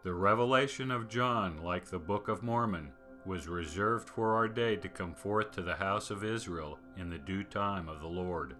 The revelation of John, like the Book of Mormon, was reserved for our day to come forth to the house of Israel in the due time of the Lord.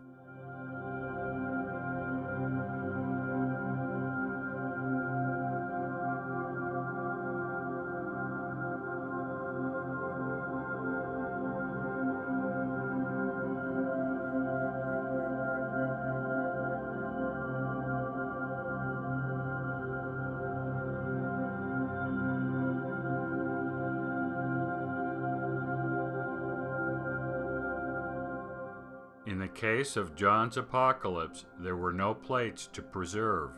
In the case of John's apocalypse, there were no plates to preserve.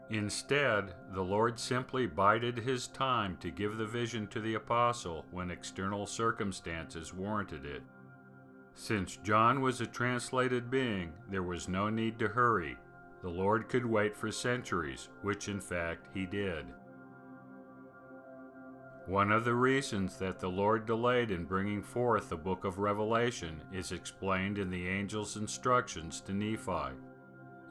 Instead, the Lord simply bided his time to give the vision to the apostle when external circumstances warranted it. Since John was a translated being, there was no need to hurry. The Lord could wait for centuries, which in fact he did. One of the reasons that the Lord delayed in bringing forth the book of Revelation is explained in the angel's instructions to Nephi.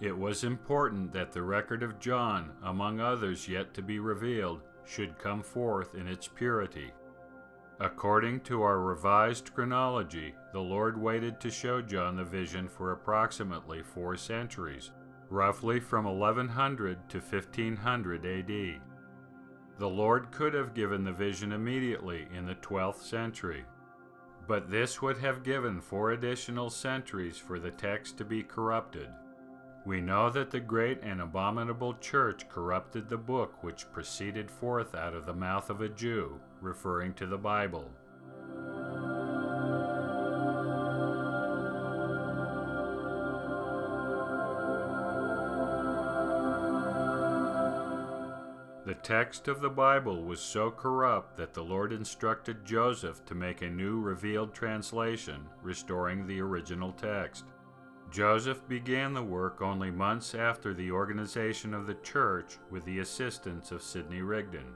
It was important that the record of John, among others yet to be revealed, should come forth in its purity. According to our revised chronology, the Lord waited to show John the vision for approximately 4 centuries, roughly from 1100 to 1500 AD. The Lord could have given the vision immediately in the 12th century, but this would have given 4 additional centuries for the text to be corrupted. We know that the great and abominable church corrupted the book which proceeded forth out of the mouth of a Jew, referring to the Bible. The text of the Bible was so corrupt that the Lord instructed Joseph to make a new revealed translation, restoring the original text. Joseph began the work only months after the organization of the church with the assistance of Sidney Rigdon.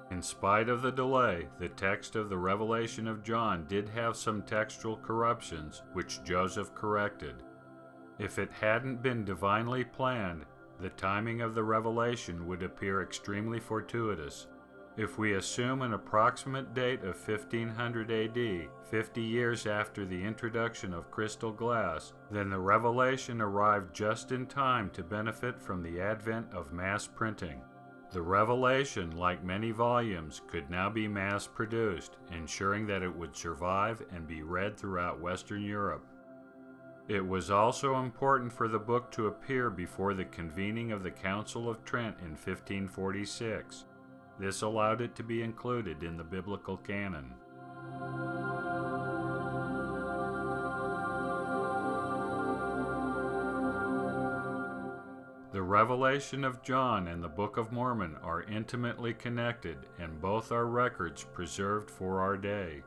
In spite of the delay, the text of the Revelation of John did have some textual corruptions, which Joseph corrected. If it hadn't been divinely planned, the timing of the revelation would appear extremely fortuitous. If we assume an approximate date of 1500 AD, 50 years after the introduction of crystal glass, then the revelation arrived just in time to benefit from the advent of mass printing. The revelation, like many volumes, could now be mass-produced, ensuring that it would survive and be read throughout Western Europe. It was also important for the book to appear before the convening of the Council of Trent in 1546. This allowed it to be included in the biblical canon. The Revelation of John and the Book of Mormon are intimately connected, and both are records preserved for our day.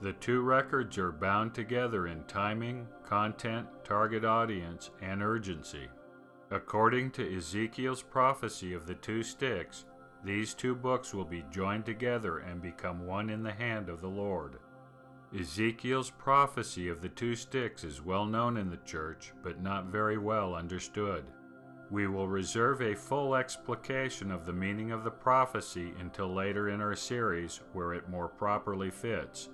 The 2 records are bound together in timing, content, target audience, and urgency. According to Ezekiel's prophecy of the 2 sticks, these 2 books will be joined together and become one in the hand of the Lord. Ezekiel's prophecy of the 2 sticks is well known in the church, but not very well understood. We will reserve a full explication of the meaning of the prophecy until later in our series, where it more properly fits.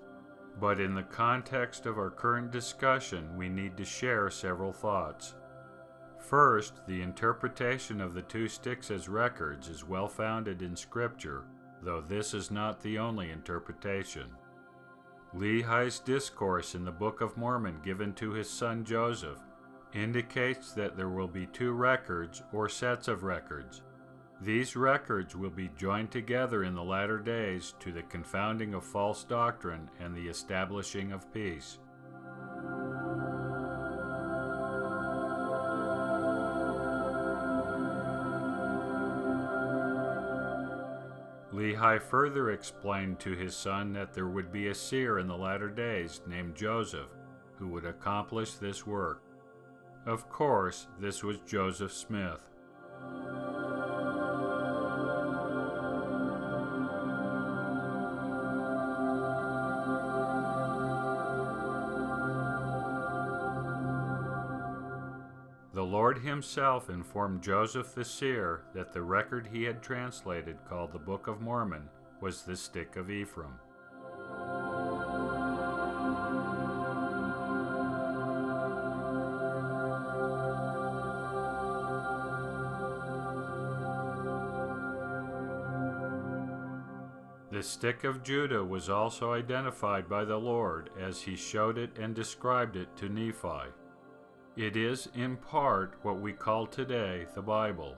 But in the context of our current discussion, we need to share several thoughts. First, the interpretation of the 2 sticks as records is well founded in Scripture, though this is not the only interpretation. Lehi's discourse in the Book of Mormon given to his son Joseph indicates that there will be 2 records or sets of records. These records will be joined together in the latter days to the confounding of false doctrine and the establishing of peace. Lehi further explained to his son that there would be a seer in the latter days named Joseph, who would accomplish this work. Of course, this was Joseph Smith. The Lord himself informed Joseph the seer that the record he had translated, called the Book of Mormon, was the stick of Ephraim. The stick of Judah was also identified by the Lord as he showed it and described it to Nephi. It is, in part, what we call today the Bible.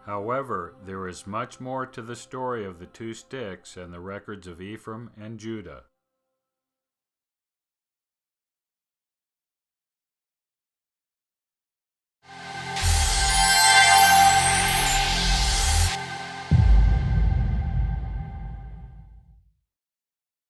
However, there is much more to the story of the two sticks and the records of Ephraim and Judah.